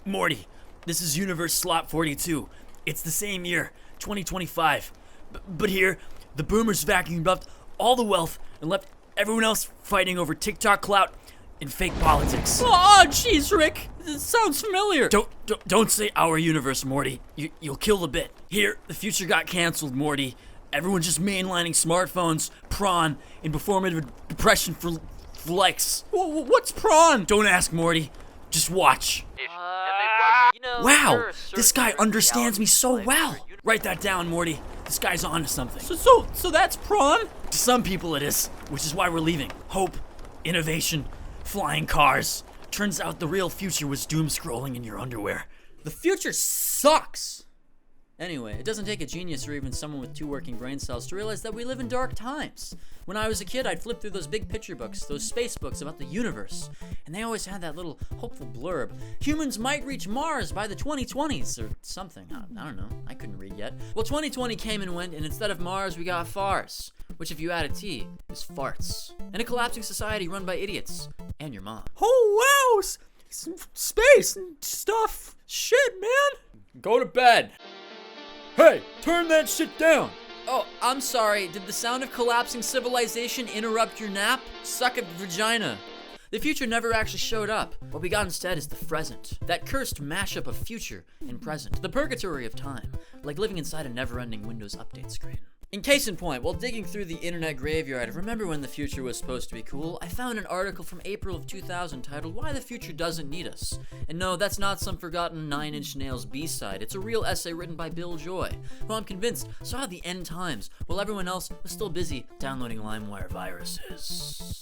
Morty, this is Universe Slot 42. It's the same year, 2025. But here, the boomers vacuumed up all the wealth and left everyone else fighting over TikTok clout and fake politics. Oh, jeez, Rick. This sounds familiar. Don't say our universe, Morty. You'll kill the bit. Here, the future got canceled, Morty. Everyone's just mainlining smartphones, prawn, and performative depression for likes. What's prawn? Don't ask, Morty. Just watch. Wow, this guy understands me so well. Write that down, Morty. This guy's on to something. So that's prawn? To some people it is, which is why we're leaving. Hope, innovation, flying cars. Turns out the real future was doomscrolling in your underwear. The future sucks. Anyway, it doesn't take a genius or even someone with 2 working brain cells to realize that we live in dark times. When I was a kid, I'd flip through those big picture books, those space books about the universe, and they always had that little hopeful blurb. Humans might reach Mars by the 2020s or something. I don't know. I couldn't read yet. Well, 2020 came and went, and instead of Mars, we got Fars, which if you add a T, is farts. And a collapsing society run by idiots. And your mom. Oh, wow! Space and stuff. Shit, man! Go to bed. Hey, turn that shit down! Oh, I'm sorry. Did the sound of collapsing civilization interrupt your nap? Suck at vagina. The future never actually showed up. What we got instead is the present. That cursed mashup of future and present. The purgatory of time. Like living inside a never-ending Windows update screen. In case in point, while digging through the internet graveyard, remember when the future was supposed to be cool? I found an article from April of 2000 titled, Why the Future Doesn't Need Us. And no, that's not some forgotten Nine Inch Nails B-side. It's a real essay written by Bill Joy, who I'm convinced saw the end times while everyone else was still busy downloading LimeWire viruses.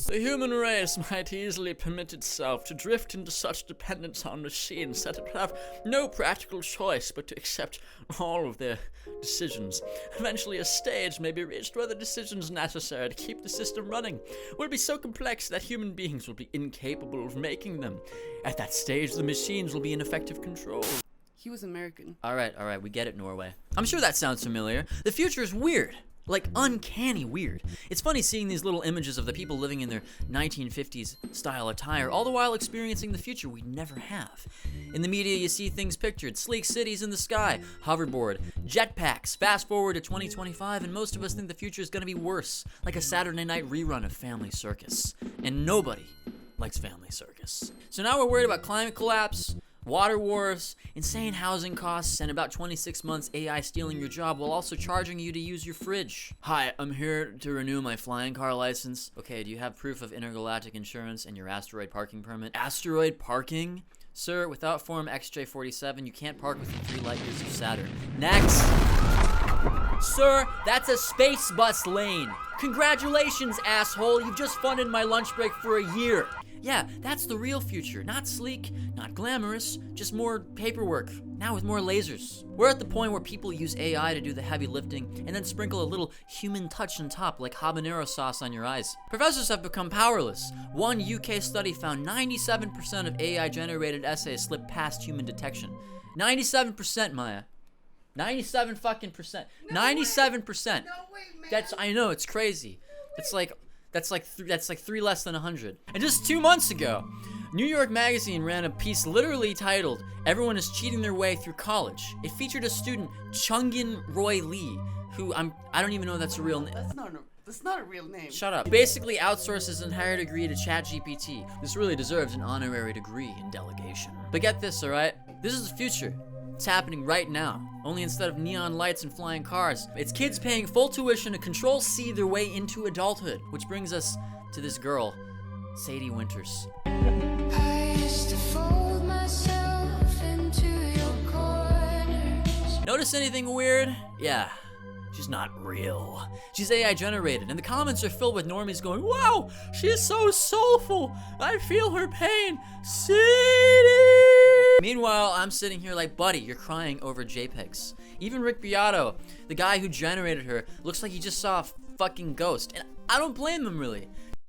The human race might easily permit itself to drift into such dependence on machines that it would have no practical choice but to accept all of their decisions. Eventually, a stage may be reached where the decisions necessary to keep the system running will be so complex that human beings will be incapable of making them. At that stage, the machines will be in effective control. He was American. All right, we get it, Norway. I'm sure that sounds familiar. The future is weird. Like, uncanny weird. It's funny seeing these little images of the people living in their 1950s style attire, all the while experiencing the future we'd never have. In the media, you see things pictured, sleek cities in the sky, hoverboard, jetpacks. Fast forward to 2025, and most of us think the future is gonna be worse, like a Saturday night rerun of Family Circus. And nobody likes Family Circus. So now we're worried about climate collapse, water wars, insane housing costs, and about 26 months AI stealing your job while also charging you to use your fridge. Hi, I'm here to renew my flying car license. Okay, do you have proof of intergalactic insurance and your asteroid parking permit? Asteroid parking? Sir, without Form XJ47, you can't park within 3 light years of Saturn. Next! Sir, that's a space bus lane. Congratulations, asshole. You've just funded my lunch break for a year. Yeah, that's the real future. Not sleek, not glamorous, just more paperwork. Now with more lasers. We're at the point where people use AI to do the heavy lifting and then sprinkle a little human touch on top like habanero sauce on your eyes. Professors have become powerless. One UK study found 97% of AI-generated essays slip past human detection. 97%, Maya. 97 fucking percent. 97%. No way, man. I know, it's crazy. That's like 3 less than 100. And just 2 months ago, New York Magazine ran a piece literally titled, Everyone is Cheating Their Way Through College. It featured a student, Chungin Roy Lee, who I don't even know if that's a real name. That's not a real name. Shut up. Basically outsources his entire degree to ChatGPT. This really deserves an honorary degree in delegation. But get this, alright? This is the future. It's happening right now. Only instead of neon lights and flying cars, it's kids paying full tuition to Control-C their way into adulthood. Which brings us to this girl, Sadie Winters. I used to fold myself into your corners. Notice anything weird? Yeah. She's not real. She's AI generated, and the comments are filled with normies going, wow, she's so soulful. I feel her pain. Sadie! Meanwhile, I'm sitting here like, buddy, you're crying over JPEGs. Even Rick Beato, the guy who generated her, looks like he just saw a fucking ghost. And I don't blame him, really.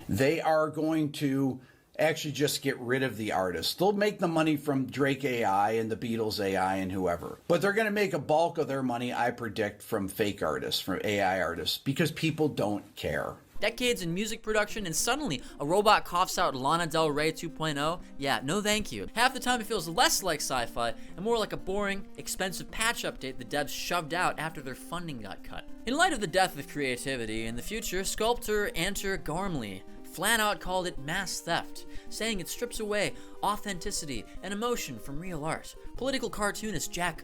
They are going to actually just get rid of the artists. They'll make the money from Drake AI and the Beatles AI and whoever. But they're going to make a bulk of their money, I predict, from fake artists, from AI artists, because people don't care. Decades in music production, and suddenly a robot coughs out Lana Del Rey 2.0? Yeah, no thank you. Half the time it feels less like sci-fi and more like a boring, expensive patch update the devs shoved out after their funding got cut. In light of the death of creativity in the future, sculptor Anter Gormley flat out called it mass theft, saying it strips away authenticity and emotion from real art. Political cartoonist Jack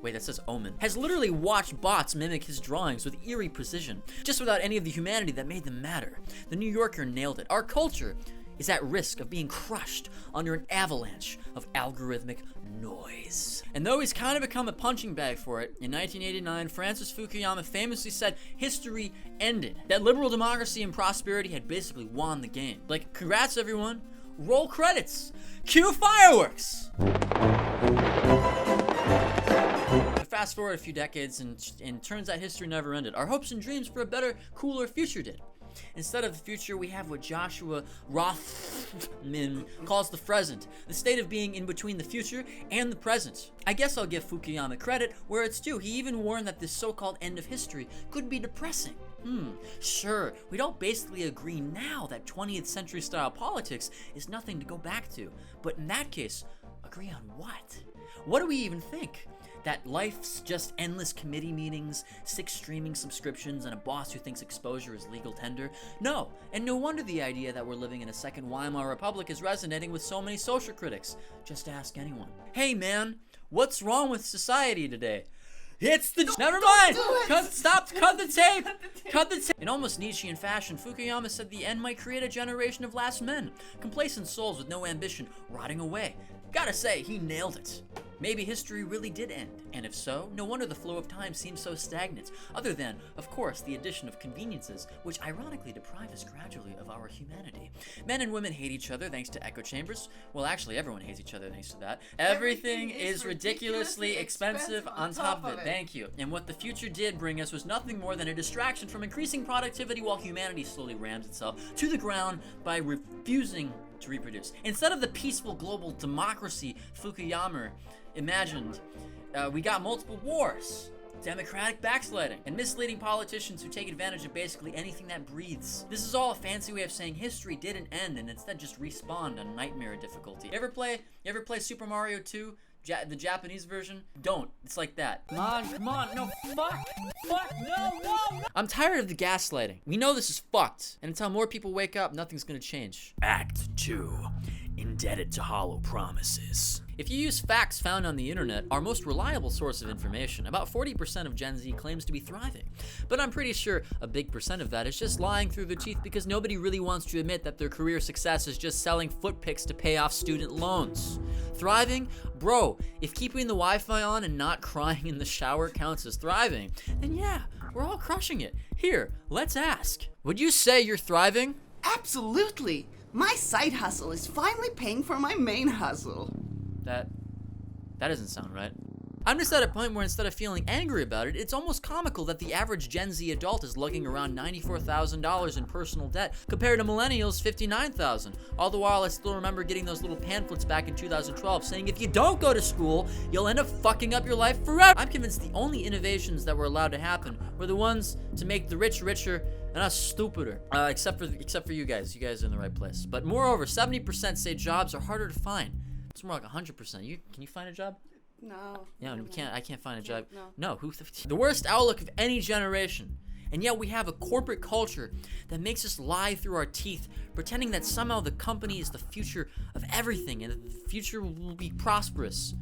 wait, that says Omen, has literally watched bots mimic his drawings with eerie precision, just without any of the humanity that made them matter. The New Yorker nailed it. Our culture is at risk of being crushed under an avalanche of algorithmic noise. And though he's kind of become a punching bag for it, in 1989, Francis Fukuyama famously said history ended, that liberal democracy and prosperity had basically won the game. Like, congrats everyone, roll credits, cue fireworks! Fast forward a few decades and turns out history never ended. Our hopes and dreams for a better, cooler future did. Instead of the future, we have what Joshua Rothman calls the present, the state of being in between the future and the present. I guess I'll give Fukuyama credit where it's due. He even warned that this so-called end of history could be depressing. Sure, we don't basically agree now that 20th century style politics is nothing to go back to, but in that case, agree on what? What do we even think? That life's just endless committee meetings, 6 streaming subscriptions, and a boss who thinks exposure is legal tender? No, and no wonder the idea that we're living in a second Weimar Republic is resonating with so many social critics. Just ask anyone. Hey man, what's wrong with society today? It's the... Never mind! Cut the tape! Cut the tape! In almost Nietzschean fashion, Fukuyama said the end might create a generation of last men, complacent souls with no ambition, rotting away. Gotta say, he nailed it. Maybe history really did end, and if so, no wonder the flow of time seems so stagnant, other than, of course, the addition of conveniences, which ironically deprive us gradually of our humanity. Men and women hate each other thanks to echo chambers. Well, actually, everyone hates each other thanks to that. Everything is ridiculously expensive on top of it. Thank you. And what the future did bring us was nothing more than a distraction from increasing productivity while humanity slowly rams itself to the ground by refusing to reproduce. Instead of the peaceful global democracy Fukuyama imagined, we got multiple wars, democratic backsliding, and misleading politicians who take advantage of basically anything that breathes. This is all a fancy way of saying history didn't end and instead just respawned on nightmare difficulty. You ever play Super Mario 2? The Japanese version? Don't. It's like that. Come on, no, fuck, no. I'm tired of the gaslighting. We know this is fucked, and until more people wake up, nothing's gonna change. Act 2. Indebted to hollow promises. If you use facts found on the internet, our most reliable source of information, about 40% of Gen Z claims to be thriving. But I'm pretty sure a big percent of that is just lying through their teeth because nobody really wants to admit that their career success is just selling foot pics to pay off student loans. Thriving? Bro, if keeping the Wi-Fi on and not crying in the shower counts as thriving, then yeah, we're all crushing it. Here, let's ask. Would you say you're thriving? Absolutely. My side hustle is finally paying for my main hustle. That doesn't sound right. I'm just at a point where instead of feeling angry about it, it's almost comical that the average Gen Z adult is lugging around $94,000 in personal debt compared to millennials' $59,000. All the while, I still remember getting those little pamphlets back in 2012 saying if you don't go to school, you'll end up fucking up your life forever. I'm convinced the only innovations that were allowed to happen were the ones to make the rich richer and us stupider. Except for you guys. You guys are in the right place. But moreover, 70% say jobs are harder to find. It's more like 100%. Can you find a job? No. Yeah, we can't. I can't find a job. No. The worst outlook of any generation. And yet we have a corporate culture that makes us lie through our teeth, pretending that somehow the company is the future of everything and that the future will be prosperous.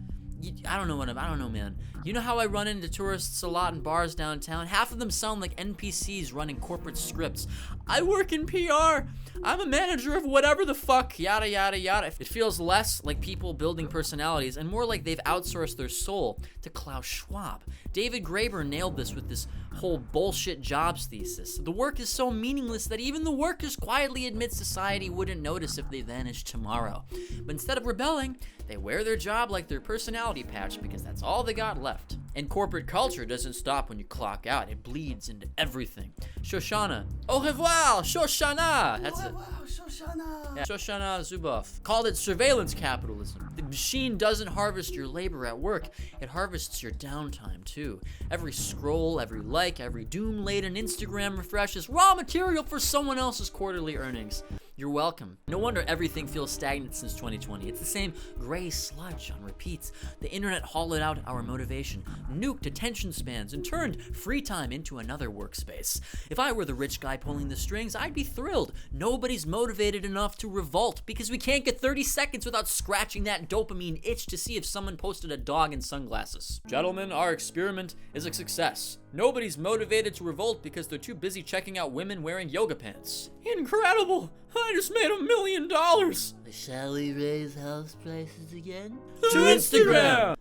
I don't know, man. You know how I run into tourists a lot in bars downtown? Half of them sound like NPCs running corporate scripts. I work in PR. I'm a manager of whatever the fuck, yada, yada, yada. It feels less like people building personalities and more like they've outsourced their soul to Klaus Schwab. David Graeber nailed this with this whole bullshit jobs thesis. The work is so meaningless that even the workers quietly admit society wouldn't notice if they vanished tomorrow. But instead of rebelling, they wear their job like their personality patch because that's all they got left. And corporate culture doesn't stop when you clock out. It bleeds into everything. Shoshana. Au revoir, Shoshana! That's it. Wow, Shoshana. Yeah, Shoshana Zuboff called it surveillance capitalism. The machine doesn't harvest your labor at work, it harvests your downtime too. Every scroll, every like, every doom-laden Instagram refresh is raw material for someone else's quarterly earnings. You're welcome. No wonder everything feels stagnant since 2020. It's the same gray sludge on repeats. The internet hollowed out our motivation, nuked attention spans, and turned free time into another workspace. If I were the rich guy pulling the strings, I'd be thrilled. Nobody's motivated enough to revolt because we can't get 30 seconds without scratching that dopamine itch to see if someone posted a dog in sunglasses. Gentlemen, our experiment is a success. Nobody's motivated to revolt because they're too busy checking out women wearing yoga pants. Incredible! I just made $1 million! Shall we raise house prices again? To Instagram!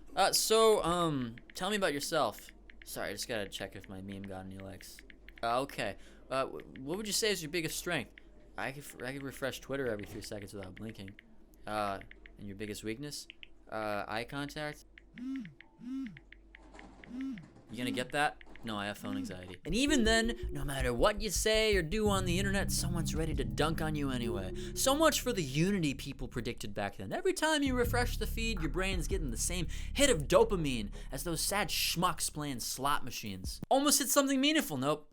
Tell me about yourself. Sorry, I just gotta check if my meme got any likes. Okay. What would you say is your biggest strength? I could refresh Twitter every 3 seconds without blinking. And your biggest weakness? Eye contact? You gonna get that? No, I have phone anxiety. And even then, no matter what you say or do on the internet, someone's ready to dunk on you anyway. So much for the unity people predicted back then. Every time you refresh the feed, your brain's getting the same hit of dopamine as those sad schmucks playing slot machines. Almost hit something meaningful. Nope,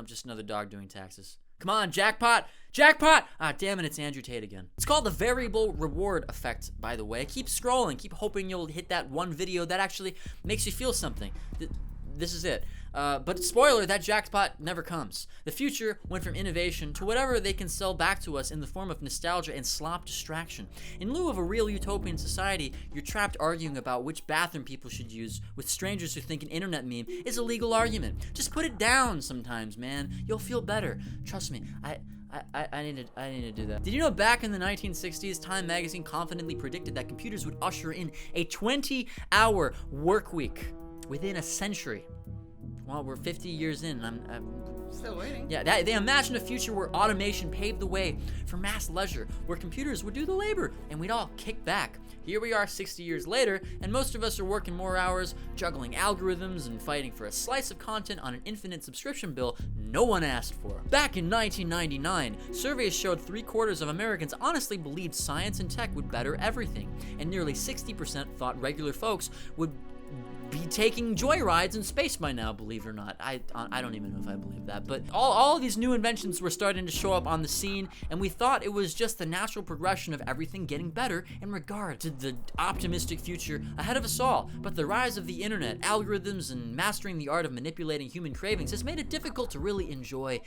just another dog doing taxes. Come on, jackpot! Jackpot! Ah, damn it, it's Andrew Tate again. It's called the variable reward effect, by the way. Keep scrolling, keep hoping you'll hit that one video that actually makes you feel something. This is it. But spoiler, that jackpot never comes. The future went from innovation to whatever they can sell back to us in the form of nostalgia and slop distraction. In lieu of a real utopian society, you're trapped arguing about which bathroom people should use with strangers who think an internet meme is a legal argument. Just put it down sometimes, man. You'll feel better. Trust me, I need to do that. Did you know back in the 1960s, Time magazine confidently predicted that computers would usher in a 20-hour work week within a century? Well, we're 50 years in, and I'm Still waiting. yeah, they imagined a future where automation paved the way for mass leisure, where computers would do the labor, and we'd all kick back. Here we are 60 years later, and most of us are working more hours, juggling algorithms, and fighting for a slice of content on an infinite subscription bill no one asked for. Back in 1999, surveys showed 3/4 of Americans honestly believed science and tech would better everything, and nearly 60% thought regular folks would be taking joyrides in space by now, believe it or not. I don't even know if I believe that, but all of these new inventions were starting to show up on the scene, and we thought it was just the natural progression of everything getting better in regard to the optimistic future ahead of us all. But the rise of the internet, algorithms, and mastering the art of manipulating human cravings has made it difficult to really enjoy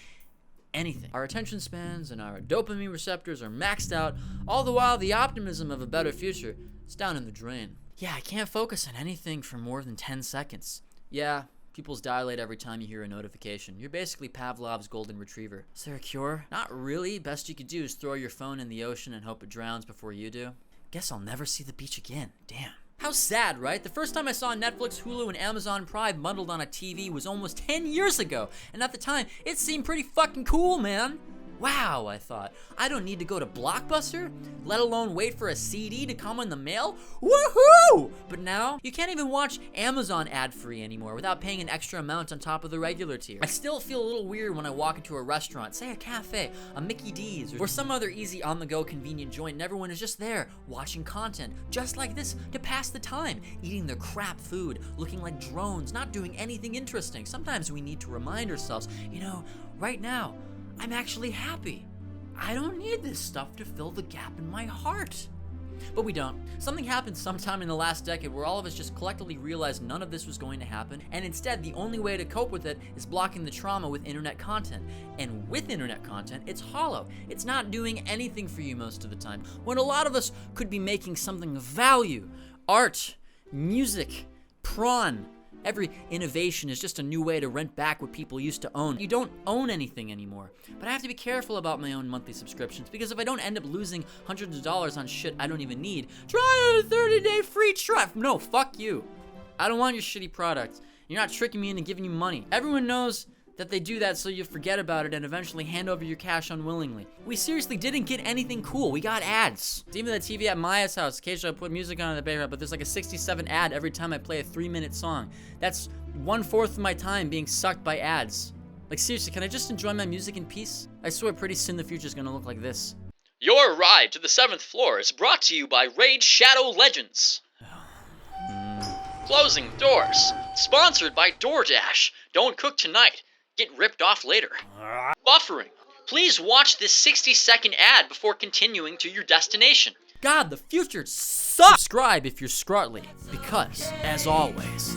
anything. Our attention spans and our dopamine receptors are maxed out, all the while the optimism of a better future is down in the drain. Yeah, I can't focus on anything for more than 10 seconds. Yeah, pupils dilate every time you hear a notification. You're basically Pavlov's golden retriever. Is there a cure? Not really. Best you could do is throw your phone in the ocean and hope it drowns before you do. Guess I'll never see the beach again. Damn. How sad, right? The first time I saw Netflix, Hulu, and Amazon Prime bundled on a TV was almost 10 years ago, and at the time, it seemed pretty fucking cool, man. Wow, I thought. I don't need to go to Blockbuster, let alone wait for a CD to come in the mail. Woohoo! But now, you can't even watch Amazon ad-free anymore without paying an extra amount on top of the regular tier. I still feel a little weird when I walk into a restaurant, say a cafe, a Mickey D's, or some other easy on-the-go convenient joint, and everyone is just there, watching content, just like this, to pass the time, eating their crap food, looking like drones, not doing anything interesting. Sometimes we need to remind ourselves, right now, I'm actually happy. I don't need this stuff to fill the gap in my heart. But we don't. Something happened sometime in the last decade where all of us just collectively realized none of this was going to happen, and instead the only way to cope with it is blocking the trauma with internet content. And with internet content, it's hollow. It's not doing anything for you most of the time, when a lot of us could be making something of value. Art, music, prawn. Every innovation is just a new way to rent back what people used to own. You don't own anything anymore. But I have to be careful about my own monthly subscriptions, because if I don't end up losing hundreds of dollars on shit I don't even need, try a 30-day free trial. No, fuck you. I don't want your shitty product. You're not tricking me into giving you money. Everyone knows that they do that so you forget about it and eventually hand over your cash unwillingly. We seriously didn't get anything cool. We got ads. It's even the TV at Maya's house. Occasionally I put music on in the background, but there's like a 67 ad every time I play a 3-minute song. That's 1/4 of my time being sucked by ads. Like seriously, can I just enjoy my music in peace? I swear pretty soon the future's gonna look like this. Your ride to the 7th floor is brought to you by Raid Shadow Legends. Closing doors. Sponsored by DoorDash. Don't cook tonight. Get ripped off later. Buffering. Please watch this 60-second ad before continuing to your destination. God, the future sucks! Subscribe if you're scrutly, because, as always,